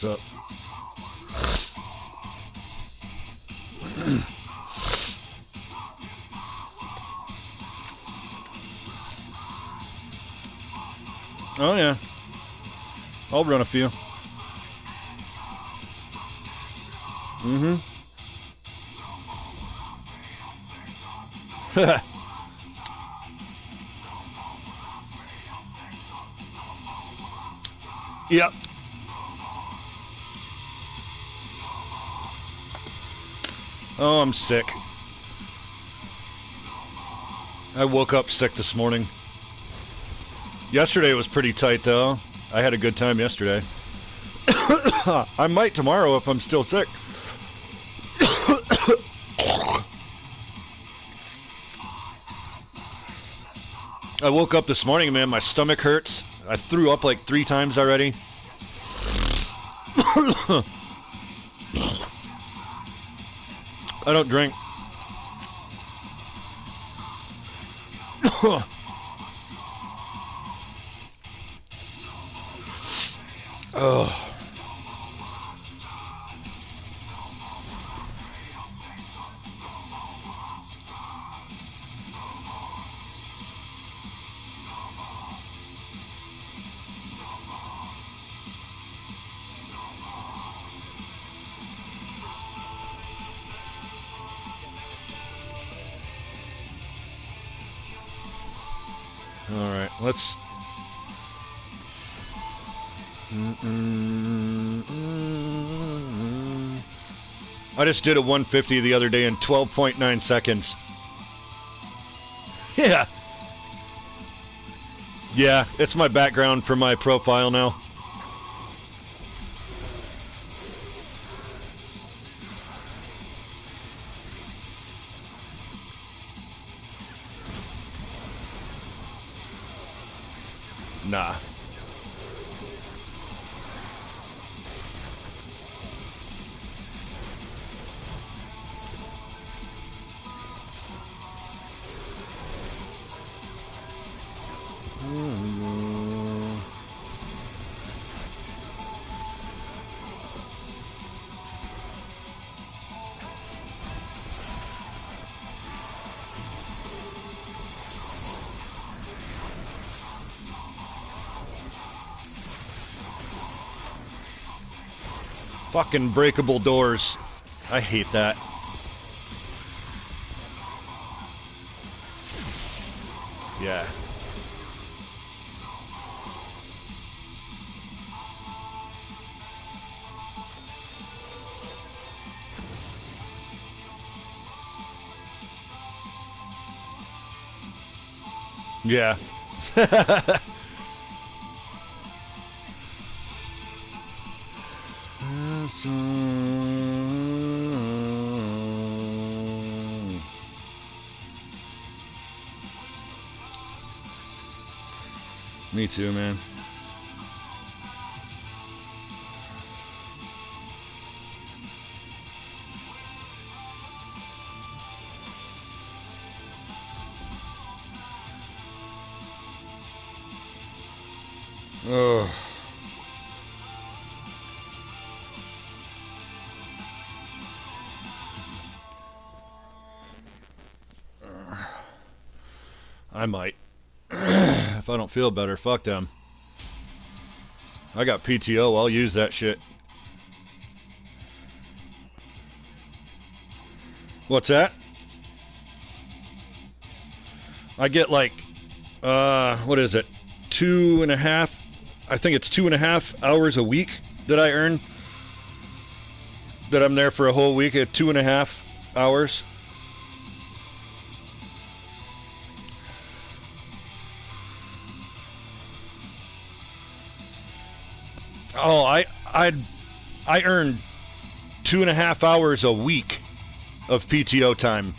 What's up? Oh yeah, I'll run a few. Mm-hmm. Yep. Oh, I'm sick. I woke up sick this morning. Yesterday was pretty tight, though. I had a good time yesterday. I might tomorrow if I'm still sick. I woke up this morning, man, my stomach hurts. I threw up like 3 times already. I don't drink. Oh. Alright, let's... I just did a 150 the other day in 12.9 seconds. Yeah. Yeah, it's my background for my profile now. Nah. Fucking breakable doors. I hate that. Yeah. Yeah. Me too, man. Oh. I might. If I don't feel better, fuck them. I got PTO, I'll use that shit. What's that? I get like, what is it? 2.5, I think it's 2.5 hours a week that I earn. That I'm there for a whole week at 2.5 hours. Oh, I earned 2.5 hours a week of PTO time.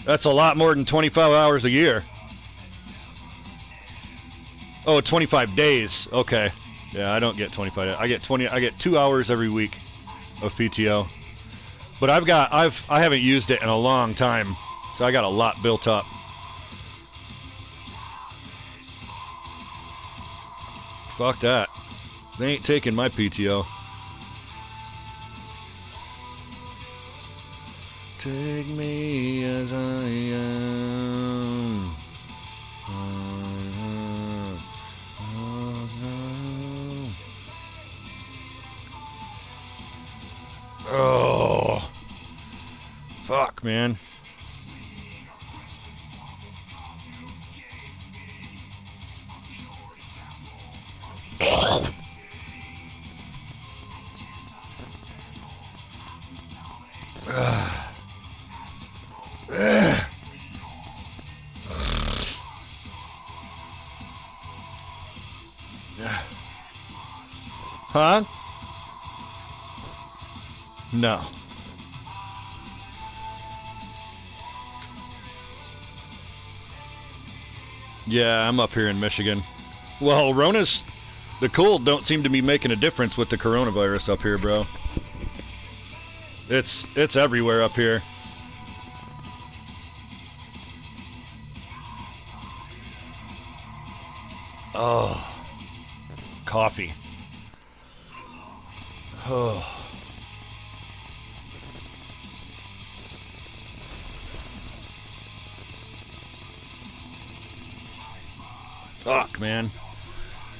That's a lot more than 25 hours a year. Oh, 25 days. Okay. Yeah, I don't get 25. I get 20. I get 2 hours every week of PTO. But I haven't used it in a long time, so I got a lot built up. Fuck that. They ain't taking my PTO. Take me as I am. Oh, fuck, man. Huh? No. Yeah, I'm up here in Michigan. Well, the cold don't seem to be making a difference with the coronavirus up here, bro. It's everywhere up here. Oh, coffee. Oh. Fuck, man.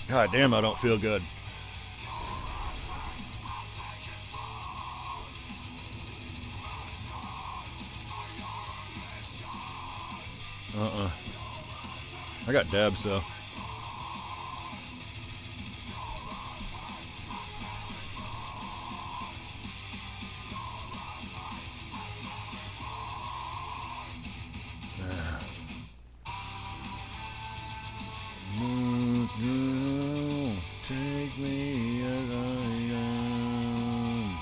God damn, I don't feel good. I got dabs, though. Take me as I am.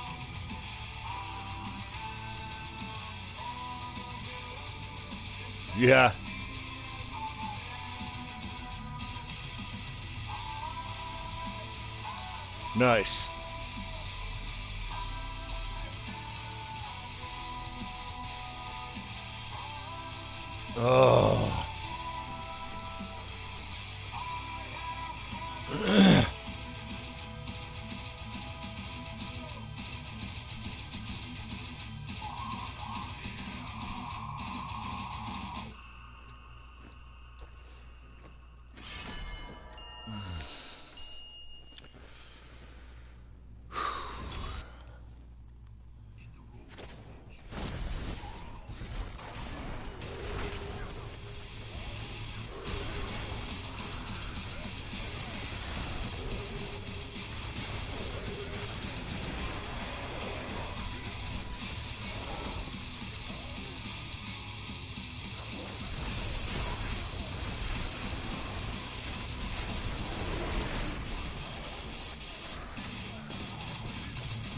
Yeah. Nice. Oh.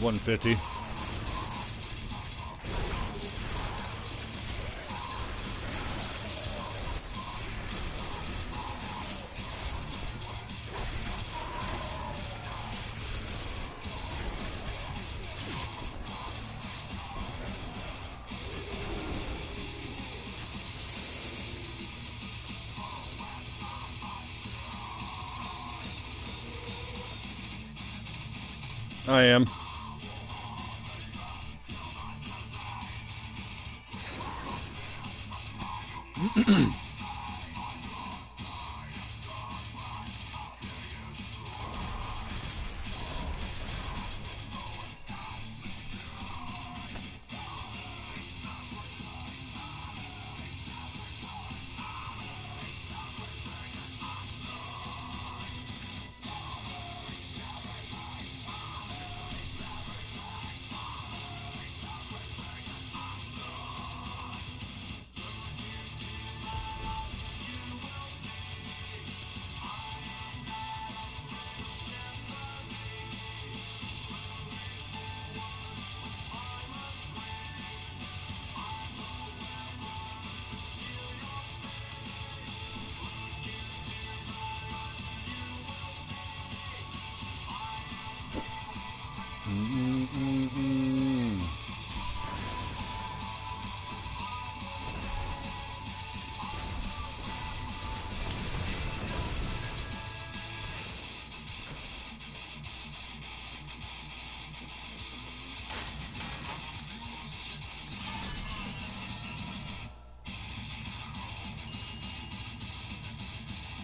$150. I am.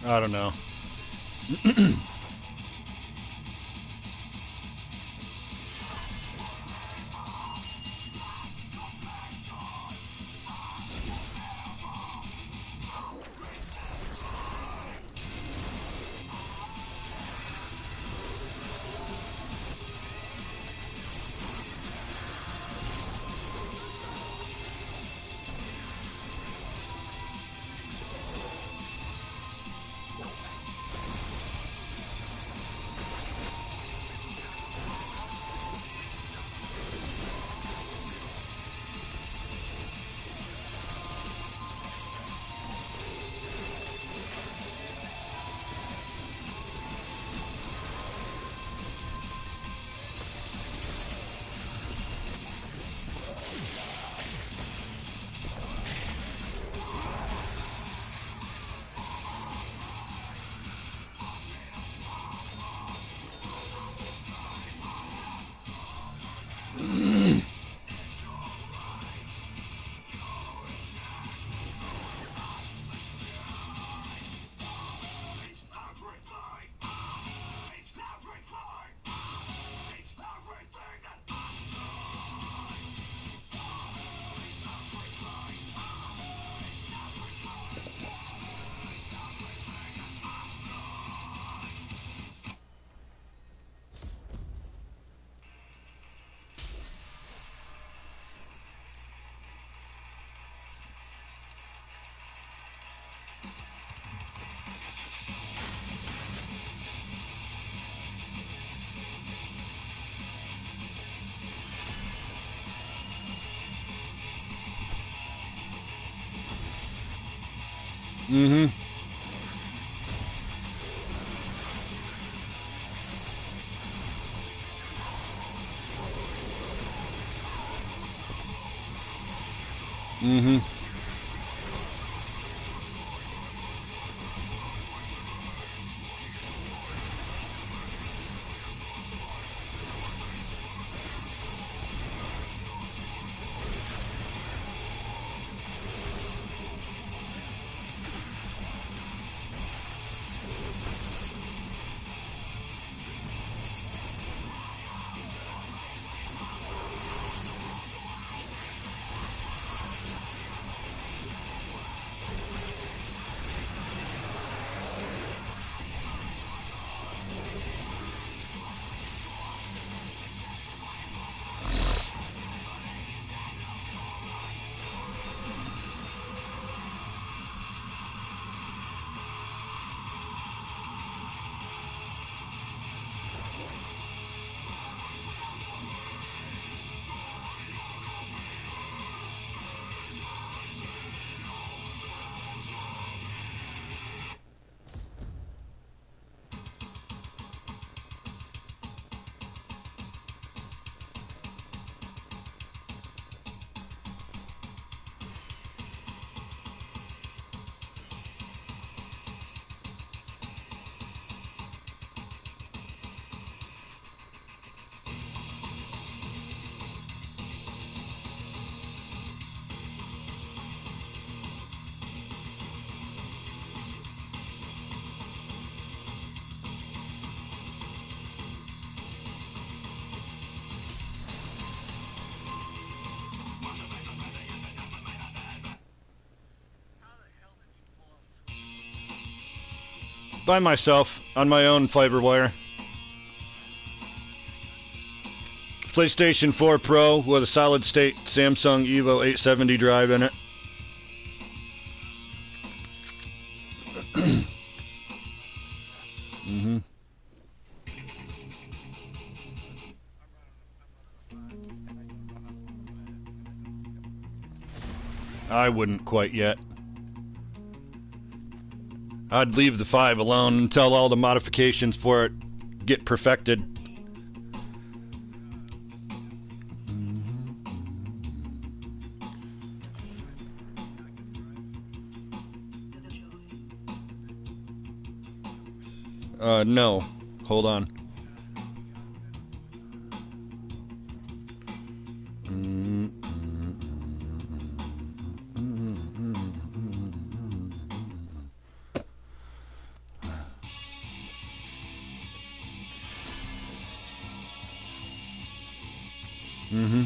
I don't know. Mm-hmm. Mm-hmm. By myself, on my own fiber wire. PlayStation 4 Pro with a solid state Samsung Evo 870 drive in it. Mm-hmm. I wouldn't quite yet. I'd leave the 5 alone until all the modifications for it get perfected. No. Hold on. Mm-hmm.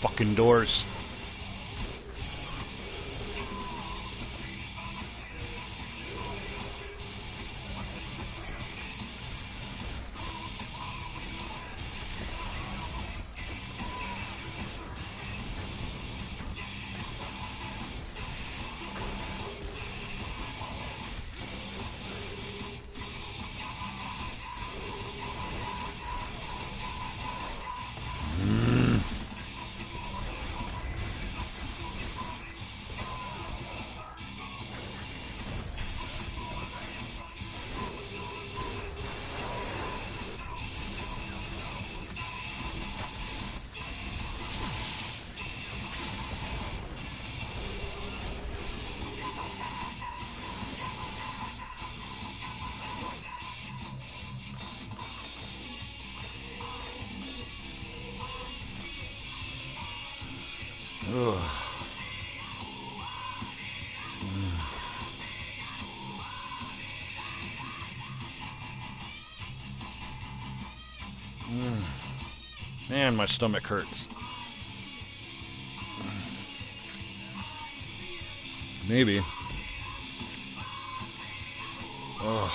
Fucking doors. Ugh. Man, my stomach hurts. Maybe. Ugh.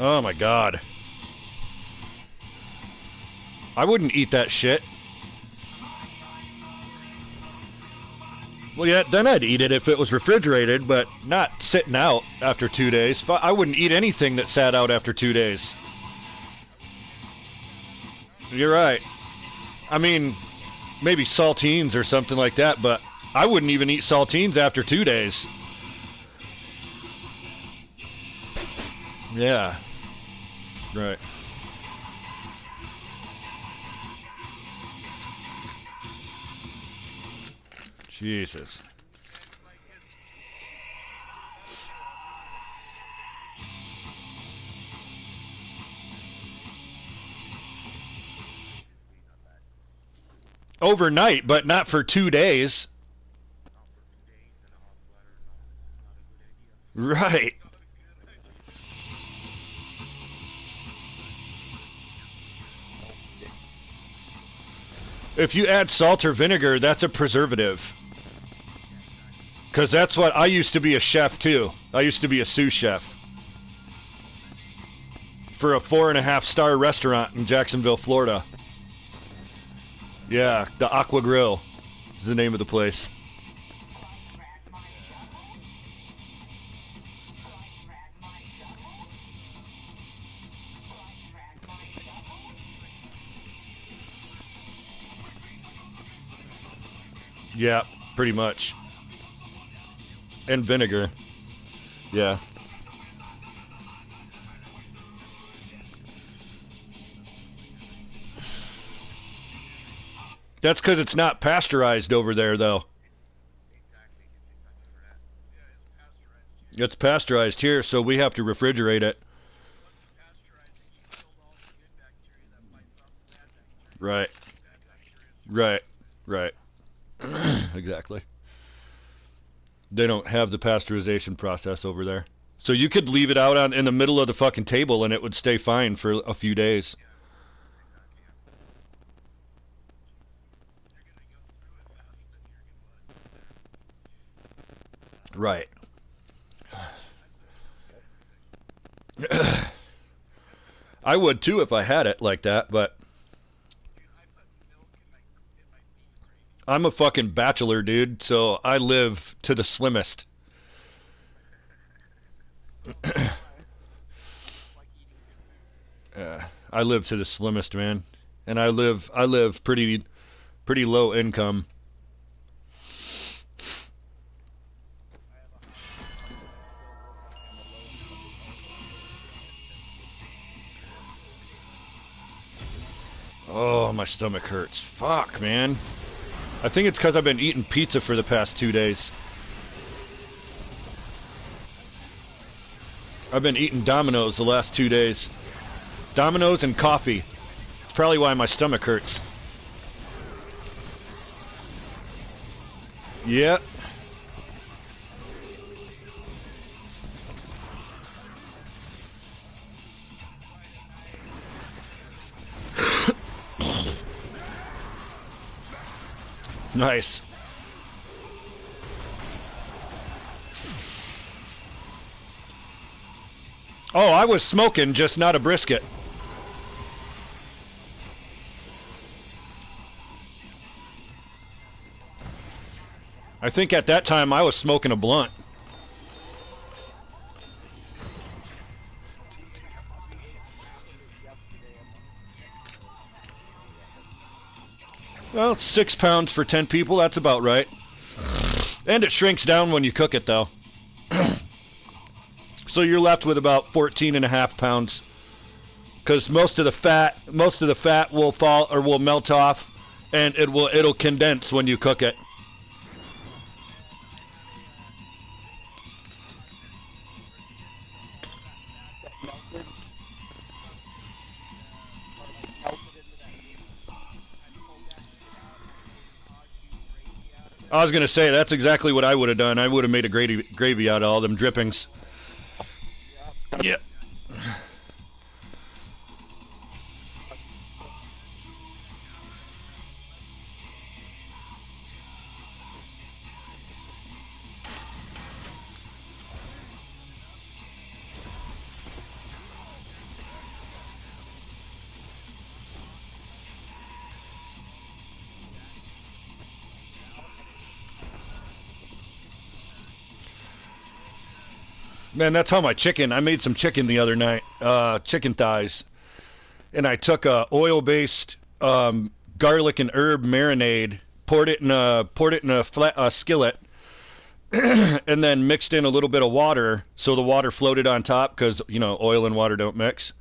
Oh my god. I wouldn't eat that shit. Well, yeah, then I'd eat it if it was refrigerated, but not sitting out after 2 days. I wouldn't eat anything that sat out after 2 days. You're right. I mean, maybe saltines or something like that, but I wouldn't even eat saltines after 2 days. Yeah. Right. Jesus. Overnight, but not for 2 days. Right. If you add salt or vinegar, that's a preservative. Because that's what I used to be a chef too. I used to be a sous chef for a 4.5-star restaurant in Jacksonville, Florida. Yeah, the Aqua Grill is the name of the place. Yeah, pretty much. And vinegar. Yeah. That's because it's not pasteurized over there, though. It's pasteurized here, so we have to refrigerate it. Right. Right. Right. Exactly. They don't have the pasteurization process over there. So you could leave it out in the middle of the fucking table and it would stay fine for a few days. Right. I would too if I had it like that, but I'm a fucking bachelor, dude, so I live to the slimmest. I live to the slimmest, man. And I live pretty low income. Oh, my stomach hurts. Fuck, man. I think it's because I've been eating pizza for the past 2 days. I've been eating Domino's the last 2 days. Domino's and coffee. It's probably why my stomach hurts. Yeah. Nice. Oh, I was smoking, just not a brisket. I think at that time I was smoking a blunt. Well, 6 pounds for 10 people, that's about right. And it shrinks down when you cook it, though. So you're left with about 14.5 pounds. Because most of the fat will fall or will melt off, and it'll condense when you cook it. I was going to say, that's exactly what I would have done. I would have made a gravy out of all them drippings. Yeah. Man, that's how my chicken. I made some chicken the other night, chicken thighs, and I took a oil-based garlic and herb marinade, poured it in a flat skillet, and then mixed in a little bit of water so the water floated on top because oil and water don't mix.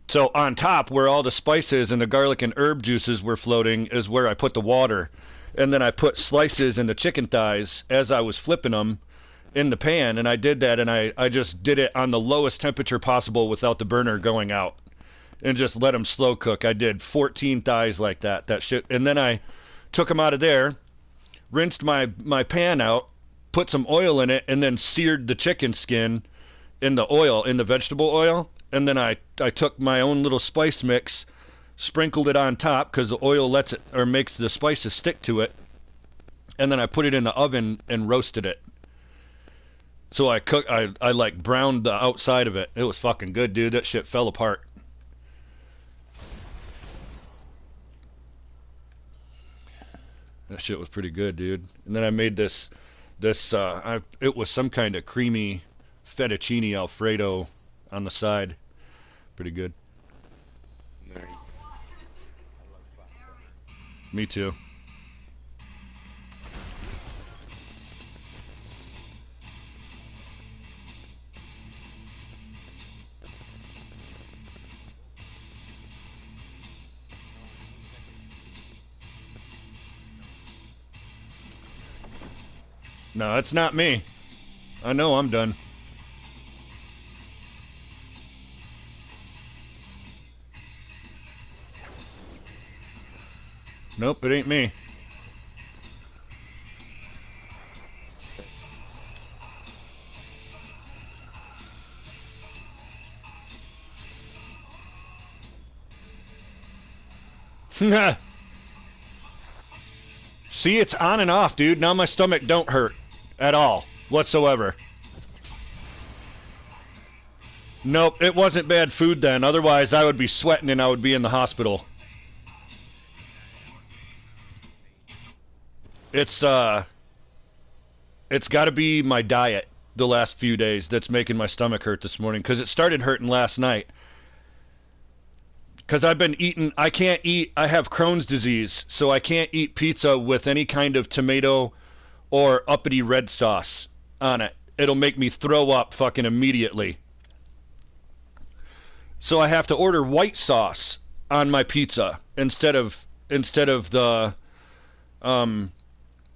So on top, where all the spices and the garlic and herb juices were floating, is where I put the water, and then I put slices in the chicken thighs as I was flipping them in the pan, and I did that, and I just did it on the lowest temperature possible without the burner going out, and just let them slow cook. I did 14 thighs like that shit, and then I took them out of there, rinsed my pan out, put some oil in it, and then seared the chicken skin in the vegetable oil, and then I took my own little spice mix, sprinkled it on top because the oil makes the spices stick to it, and then I put it in the oven and roasted it. So I like browned the outside of it. It was fucking good, dude. That shit fell apart. That shit was pretty good, dude. And then I made it was some kind of creamy fettuccine Alfredo on the side. Pretty good. Nice. Me too. No, it's not me. I know I'm done. Nope, it ain't me. See, it's on and off, dude. Now my stomach don't hurt at all whatsoever. Nope, it wasn't bad food then. Otherwise, I would be sweating and I would be in the hospital. It's got to be my diet the last few days that's making my stomach hurt this morning, because it started hurting last night. Because I've been eating, I can't eat, I have Crohn's disease, so I can't eat pizza with any kind of tomato or uppity red sauce on it. It'll make me throw up fucking immediately. So I have to order white sauce on my pizza instead of the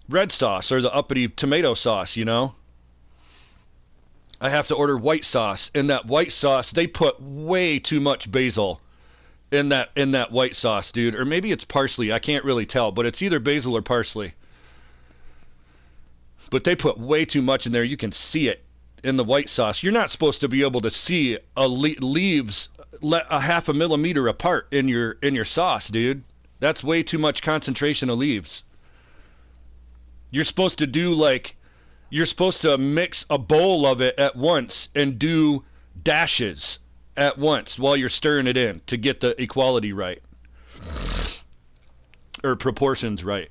red sauce or the uppity tomato sauce, I have to order white sauce. In that white sauce, they put way too much basil in that white sauce, dude. Or maybe it's parsley. I can't really tell, but it's either basil or parsley. But they put way too much in there. You can see it in the white sauce. You're not supposed to be able to see leaves a half a millimeter apart in your sauce, dude. That's way too much concentration of leaves. You're supposed to do you're supposed to mix a bowl of it at once and do dashes at once while you're stirring it in to get the equality right. Or proportions right.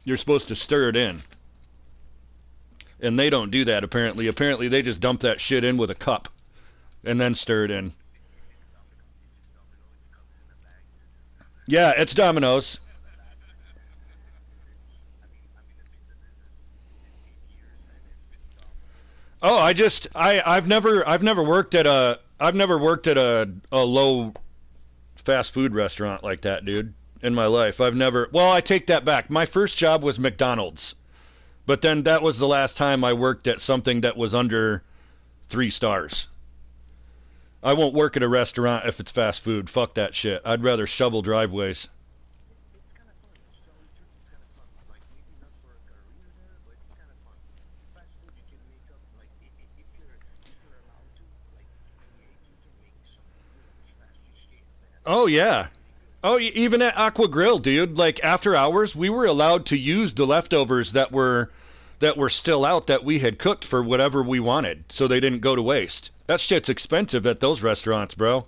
You're supposed to stir it in. And they don't do that apparently. Apparently they just dump that shit in with a cup and then stir it in. Yeah, it's Domino's. Oh, I've never worked at a low fast food restaurant like that, dude, in my life. Well, I take that back. My first job was McDonald's. But then that was the last time I worked at something that was under 3 stars. I won't work at a restaurant if it's fast food. Fuck that shit. I'd rather shovel driveways. Oh yeah. Oh, even at Aqua Grill, dude. Like after hours, we were allowed to use the leftovers that were still out that we had cooked for whatever we wanted, so they didn't go to waste. That shit's expensive at those restaurants, bro.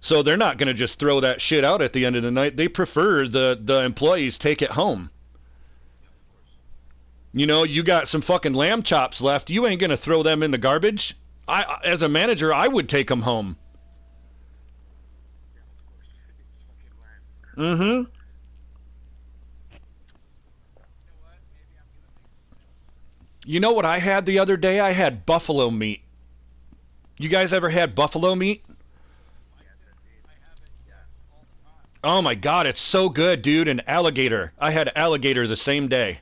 So they're not gonna just throw that shit out at the end of the night. They prefer the employees take it home. You know, you got some fucking lamb chops left. You ain't gonna throw them in the garbage. As a manager, I would take them home. Mm-hmm. You know what I had the other day? I had buffalo meat. You guys ever had buffalo meat? Oh my god, it's so good, dude. And alligator. I had alligator the same day.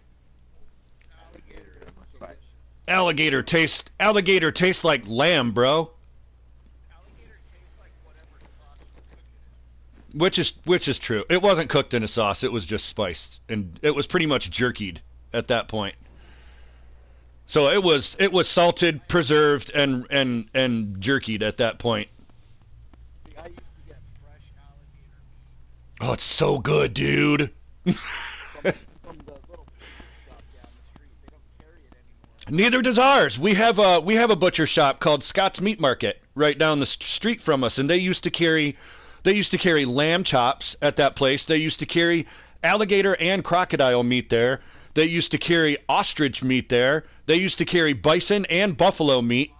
Alligator tastes like lamb, bro. Which is true. It wasn't cooked in a sauce. It was just spiced, and it was pretty much jerkied at that point. So it was salted, preserved, and jerkied at that point. Oh, it's so good, dude. Neither does ours. We have a butcher shop called Scott's Meat Market right down the street from us, and they used to carry lamb chops at that place. They used to carry alligator and crocodile meat there. They used to carry ostrich meat there. They used to carry bison and buffalo meat.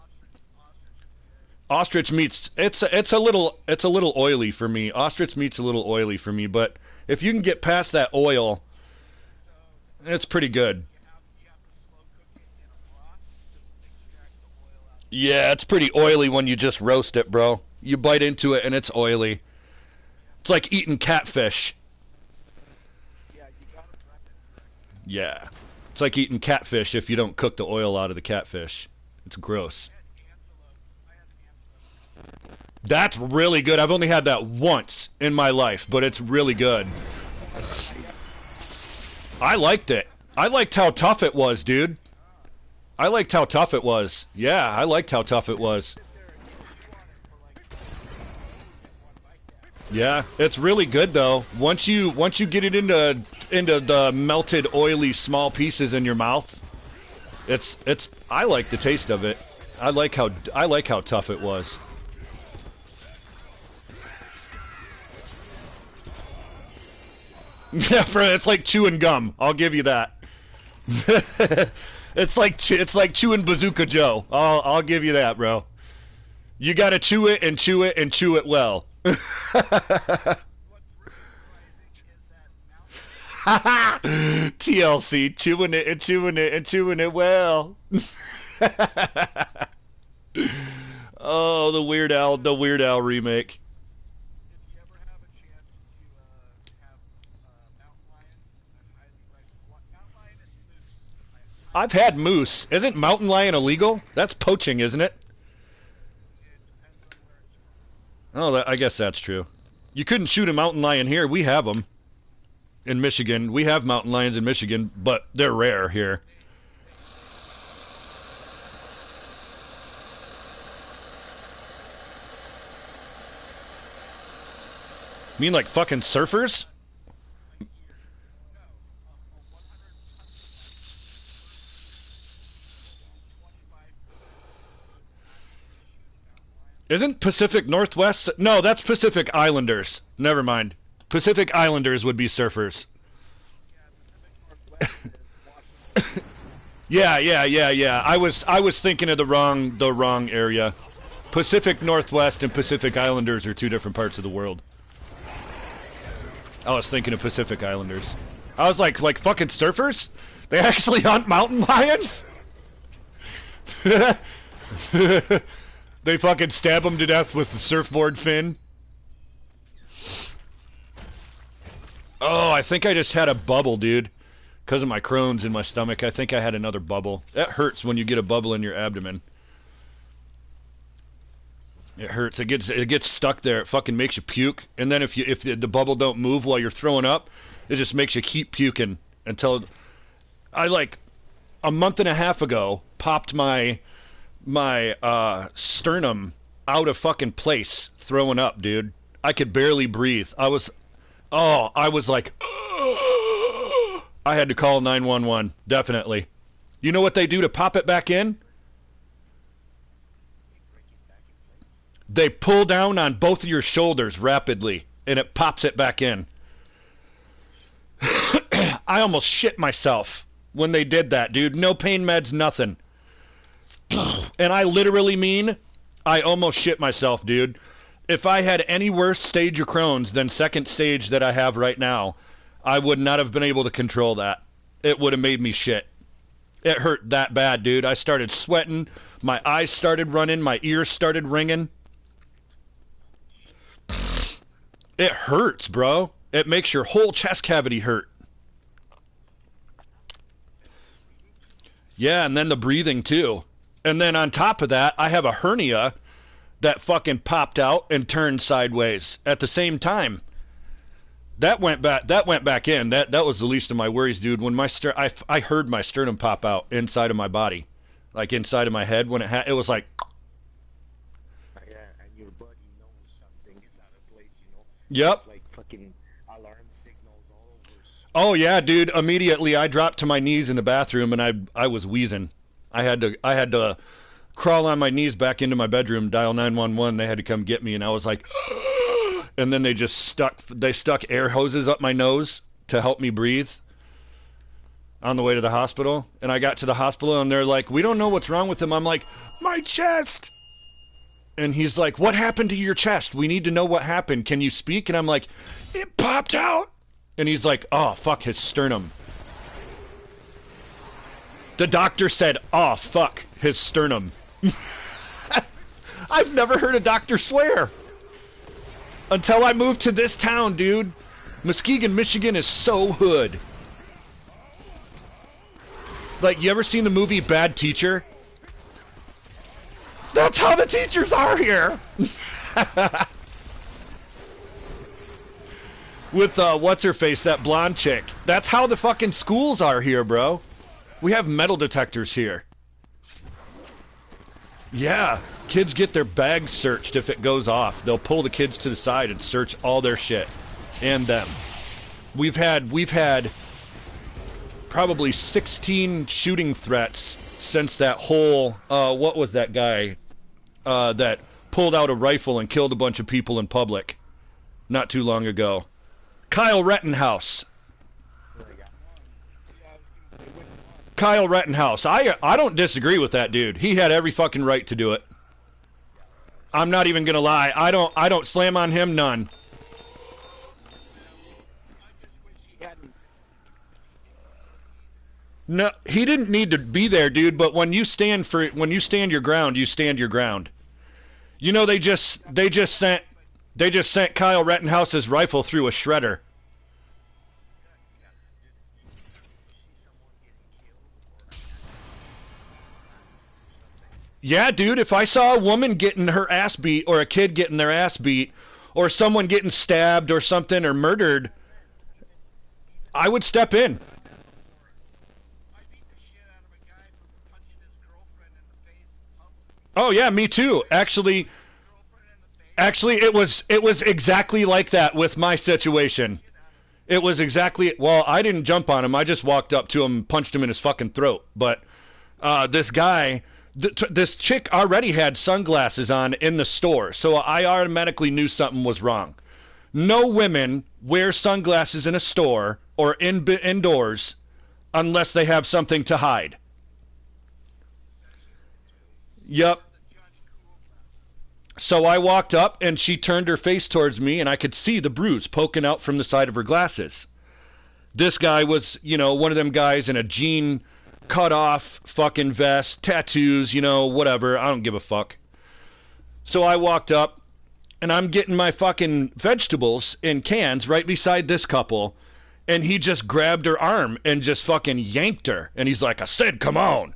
Ostrich meat's it's a little oily for me. Ostrich meat's a little oily for me, but if you can get past that oil, it's pretty good. Yeah, it's pretty oily when you just roast it, bro. You bite into it and it's oily. It's like eating catfish. Yeah. It's like eating catfish if you don't cook the oil out of the catfish. It's gross. That's really good. I've only had that once in my life, but it's really good. I liked it. I liked how tough it was, dude. I liked how tough it was. Yeah, I liked how tough it was. Yeah, it's really good though. Once you get it into the melted oily small pieces in your mouth, it's I like the taste of it. I like how tough it was. Yeah, bro, it's like chewing gum. I'll give you that. It's like chewing Bazooka Joe. I'll give you that, bro. You gotta chew it and chew it and chew it well. TLC, chewing it and chewing it and chewing it well. Oh, the Weird Al remake. I've had moose. Isn't mountain lion illegal? That's poaching, isn't it? Oh, I guess that's true. You couldn't shoot a mountain lion here. We have them in Michigan. We have mountain lions in Michigan, but they're rare here. You mean like fucking surfers? Isn't Pacific Northwest? No, that's Pacific Islanders. Never mind. Pacific Islanders would be surfers. Yeah. I was thinking of the wrong area. Pacific Northwest and Pacific Islanders are two different parts of the world. I was thinking of Pacific Islanders. I was like fucking surfers? They actually hunt mountain lions? They fucking stab them to death with the surfboard fin. Oh, I think I just had a bubble, dude. Because of my Crohn's in my stomach, I think I had another bubble. That hurts when you get a bubble in your abdomen. It hurts. It gets stuck there. It fucking makes you puke. And then if the bubble don't move while you're throwing up, it just makes you keep puking until I like a month and a half ago popped my sternum out of fucking place throwing up, dude. I could barely breathe. I was like, I had to call 911, definitely. You know what they do to pop it back in? They pull down on both of your shoulders rapidly, and it pops it back in. I almost shit myself when they did that, dude. No pain meds, nothing. And I literally mean, I almost shit myself, dude. If I had any worse stage of Crohn's than second stage that I have right now, I would not have been able to control that. It would have made me shit. It hurt that bad, dude. I started sweating. My eyes started running. My ears started ringing. It hurts, bro. It makes your whole chest cavity hurt. Yeah, and then the breathing, too. And then on top of that, I have a hernia that fucking popped out and turned sideways at the same time. That went back in. That was the least of my worries, dude. When I heard my sternum pop out inside of my body, like inside of my head when it was like. Yeah, and your body knows something is out of place, you know. Yep. Like fucking alarm signals all over. Oh yeah, dude. Immediately I dropped to my knees in the bathroom and I was wheezing. I had to crawl on my knees back into my bedroom, dial 911. They had to come get me, and I was like. And then they stuck air hoses up my nose to help me breathe on the way to the hospital. And I got to the hospital and they're like, we don't know what's wrong with him. I'm like, my chest. And he's like, what happened to your chest? We need to know what happened. Can you speak? And I'm like, it popped out. And he's like, oh, fuck, his sternum. The doctor said, oh, fuck, his sternum. I've never heard a doctor swear. Until I moved to this town, dude. Muskegon, Michigan is so hood. Like, you ever seen the movie Bad Teacher? That's how the teachers are here! With, what's-her-face, that blonde chick. That's how the fucking schools are here, bro. We have metal detectors here. Yeah. Kids get their bags searched if it goes off. They'll pull the kids to the side and search all their shit. And them. We've had probably 16 shooting threats since that whole, what was that guy that pulled out a rifle and killed a bunch of people in public not too long ago. Kyle Rittenhouse. Kyle Rittenhouse. I don't disagree with that dude. He had every fucking right to do it. I'm not even gonna lie. I don't slam on him none. No, he didn't need to be there, dude. But when you stand your ground, you stand your ground. You know they just sent Kyle Rittenhouse's rifle through a shredder. Yeah, dude, if I saw a woman getting her ass beat or a kid getting their ass beat or someone getting stabbed or something or murdered, I would step in. Oh yeah, me too. Actually, it was exactly like that with my situation. It was exactly, well, I didn't jump on him. I just walked up to him and punched him in his fucking throat. But this guy, this chick already had sunglasses on in the store, so I automatically knew something was wrong. No women wear sunglasses in a store or indoors unless they have something to hide. Yep. So I walked up and she turned her face towards me and I could see the bruise poking out from the side of her glasses. This guy was, one of them guys in a jean cut off fucking vest, tattoos, whatever. I don't give a fuck. So I walked up and I'm getting my fucking vegetables in cans right beside this couple. And he just grabbed her arm and just fucking yanked her. And he's like, I said, come on.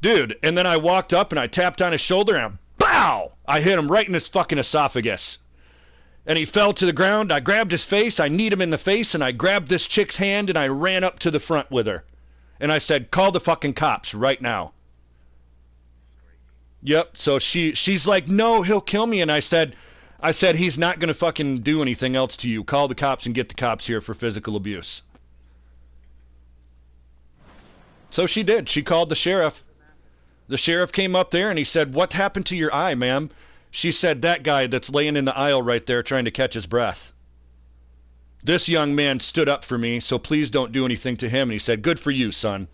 Dude, and then I walked up and I tapped on his shoulder and BOW! I hit him right in his fucking esophagus. And he fell to the ground. I grabbed his face. I kneed him in the face. And I grabbed this chick's hand and I ran up to the front with her. And I said, call the fucking cops right now. Yep. So she's like, no, he'll kill me. And I said, he's not going to fucking do anything else to you. Call the cops and get the cops here for physical abuse. So she did. She called the sheriff. The sheriff came up there and he said, what happened to your eye, ma'am? She said, that guy that's laying in the aisle right there trying to catch his breath. This young man stood up for me, so please don't do anything to him. And he said, good for you, son.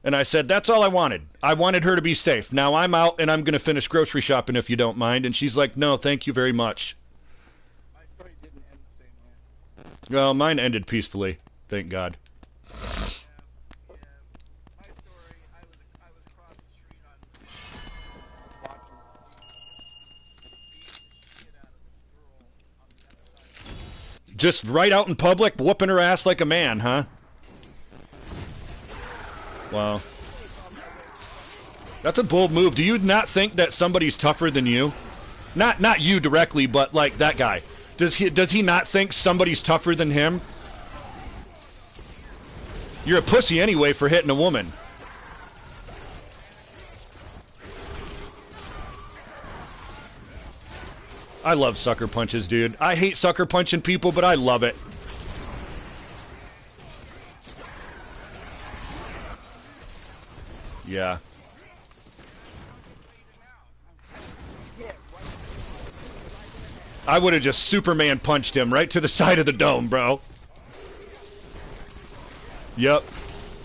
And I said, that's all I wanted. I wanted her to be safe. Now I'm out and I'm going to finish grocery shopping if you don't mind. And she's like, no, thank you very much. My story didn't end the same way. Well, mine ended peacefully. Thank God. Just right out in public, whooping her ass like a man, huh? Wow. That's a bold move. Do you not think that somebody's tougher than you? Not you directly, but like that guy. Does he not think somebody's tougher than him? You're a pussy anyway for hitting a woman. I love sucker punches, dude. I hate sucker punching people, but I love it. Yeah. I would have just Superman punched him right to the side of the dome, bro. Yep.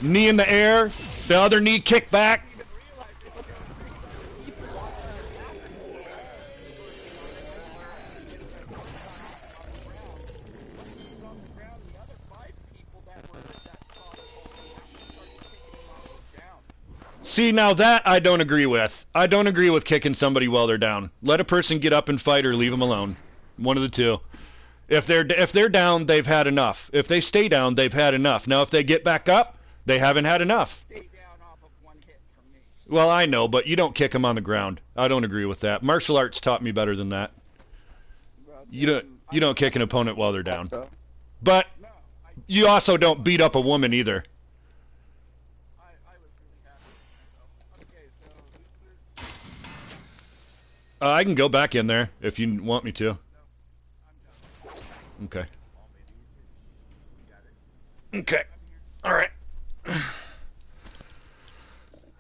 Knee in the air, the other knee kicked back. See, now that I don't agree with. I don't agree with kicking somebody while they're down. Let a person get up and fight or leave them alone. One of the two. If they're down, they've had enough. If they stay down, they've had enough. Now, if they get back up, they haven't had enough. Stay down off of one hit from me. Well, I know, but you don't kick them on the ground. I don't agree with that. Martial arts taught me better than that. You don't kick an opponent while they're down. But you also don't beat up a woman either. I can go back in there if you want me to. Okay. Okay. All right.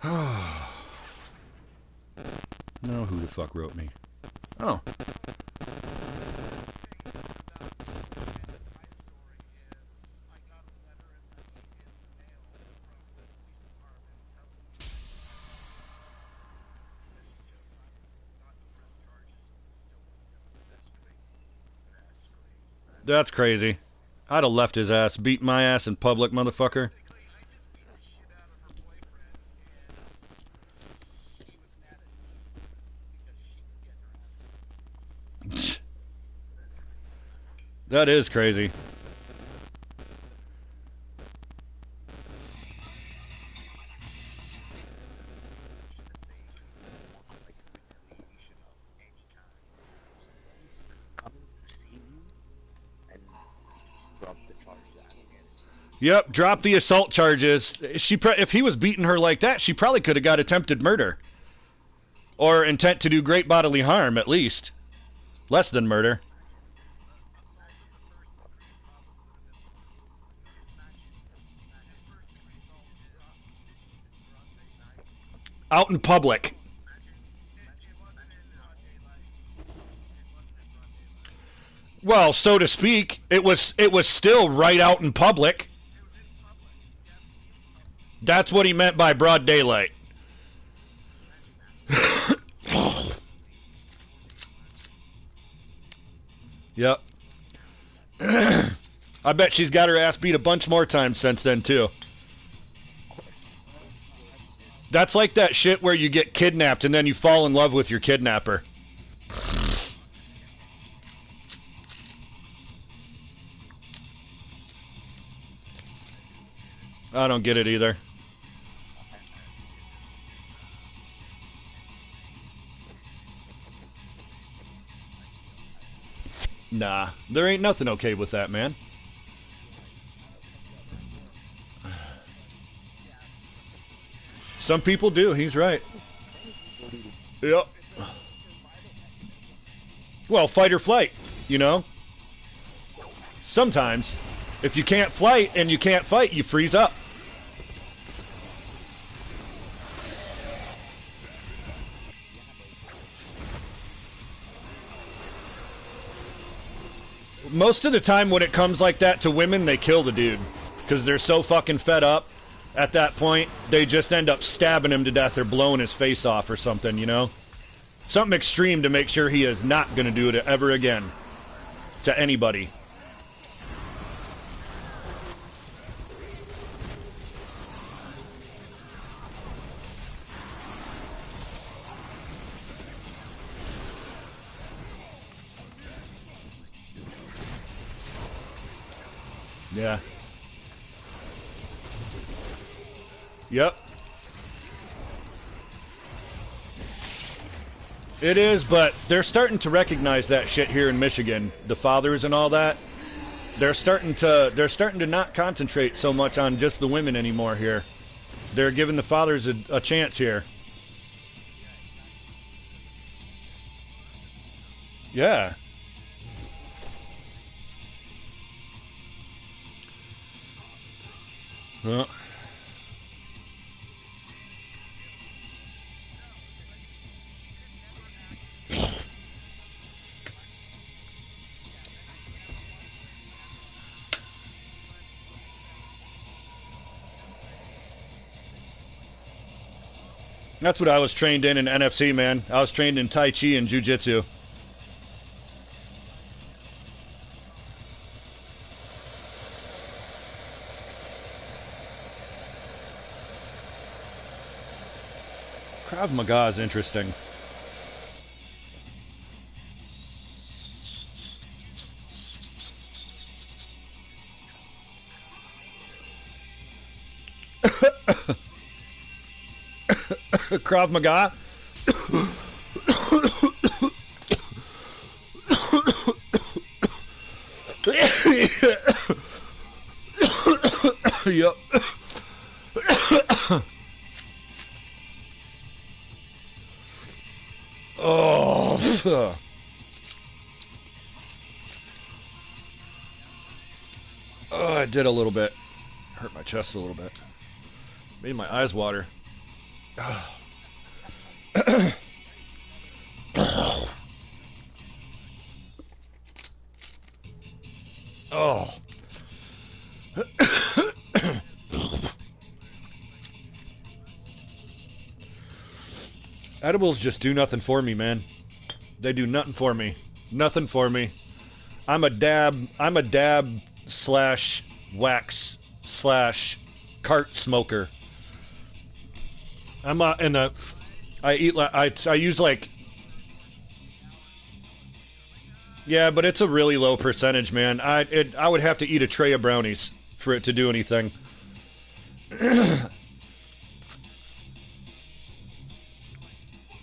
Now who the fuck wrote me? Oh. That's crazy. I'd have left his ass, beat my ass in public, motherfucker. That is crazy. Yep, drop the assault charges. If he was beating her like that, she probably could have got attempted murder. Or intent to do great bodily harm, at least. Less than murder. Out in public. Well, so to speak, it was still right out in public. That's what he meant by broad daylight. Yep. I bet she's got her ass beat a bunch more times since then, too. That's like that shit where you get kidnapped and then you fall in love with your kidnapper. I don't get it either. Nah, there ain't nothing okay with that, man. Some people do, he's right. Yep. Well, fight or flight, you know? Sometimes, if you can't fight and you can't fight, you freeze up. Most of the time when it comes like that to women, they kill the dude. Because they're so fucking fed up. At that point, they just end up stabbing him to death or blowing his face off or something, you know? Something extreme to make sure he is not going to do it ever again. To anybody. Yeah. Yep. It is, but they're starting to recognize that shit here in Michigan. The fathers and all that. They're starting to not concentrate so much on just the women anymore here. They're giving the fathers a chance here. Yeah. Well. That's what I was trained in NFC, man. I was trained in Tai Chi and Jiu Jitsu. Krav Maga is interesting. Krav Maga? Yep. Oh. Oh, I did a little bit. Hurt my chest a little bit. Made my eyes water. Oh. Edibles just do nothing for me, man. They do nothing for me. Nothing for me. I'm a dab slash wax slash cart smoker. I use like, yeah, but it's a really low percentage, man. I would have to eat a tray of brownies for it to do anything.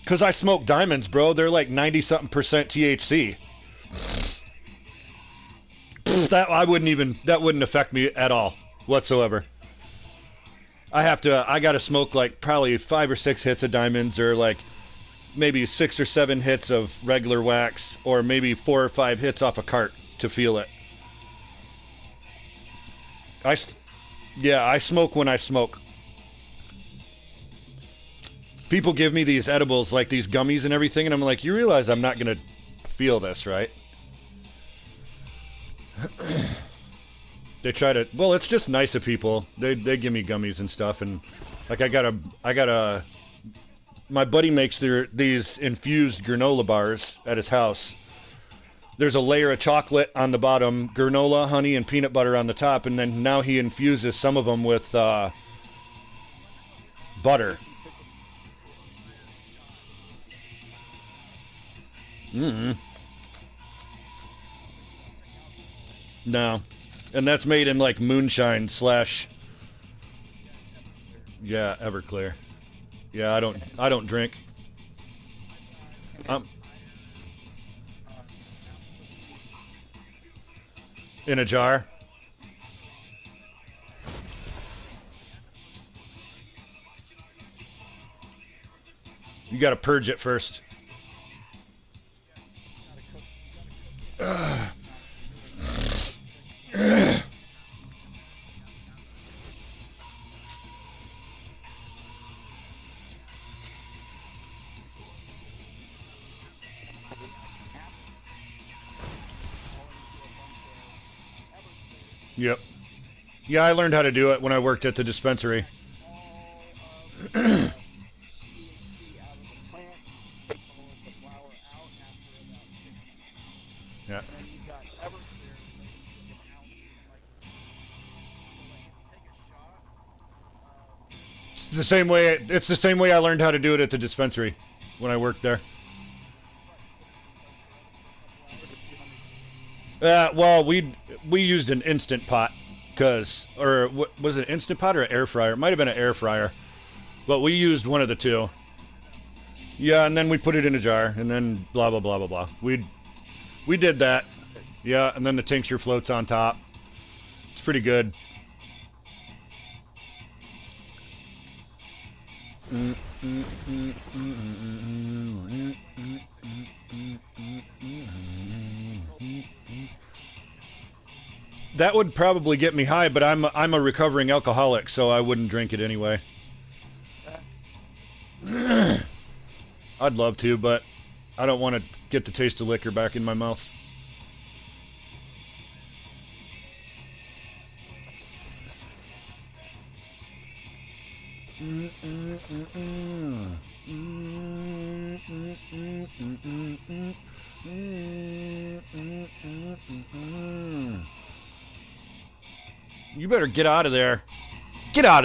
Cause I smoke diamonds, bro. They're like 90-something% THC. That wouldn't affect me at all. whatsoever. I gotta smoke like probably 5 or 6 hits of diamonds, or like maybe 6 or 7 hits of regular wax, or maybe 4 or 5 hits off a cart to feel it. Yeah, I smoke when I smoke. People give me these edibles, like these gummies and everything, and I'm like, you realize I'm not gonna feel this, right? They try to. Well, it's just nice of people. They give me gummies and stuff, and like I got a. My buddy makes these infused granola bars at his house. There's a layer of chocolate on the bottom, granola, honey, and peanut butter on the top, and then now he infuses some of them with butter. No, and that's made in like moonshine slash. Yeah, Everclear. Yeah, I don't drink. In a jar. You got to purge it first. Yep. Yeah, I learned how to do it when I worked at the dispensary. Yeah. It's the same way I learned how to do it at the dispensary when I worked there. Well, we used an instant pot, or was it an instant pot or an air fryer? It might have been an air fryer, but we used one of the two. Yeah, and then we put it in a jar, and then blah blah blah blah blah. We did that. Yeah, and then the tincture floats on top. It's pretty good. That would probably get me high, but I'm a recovering alcoholic, so I wouldn't drink it anyway. I'd love to, but I don't want to get the taste of liquor back in my mouth. You better get out of there. Get out of there.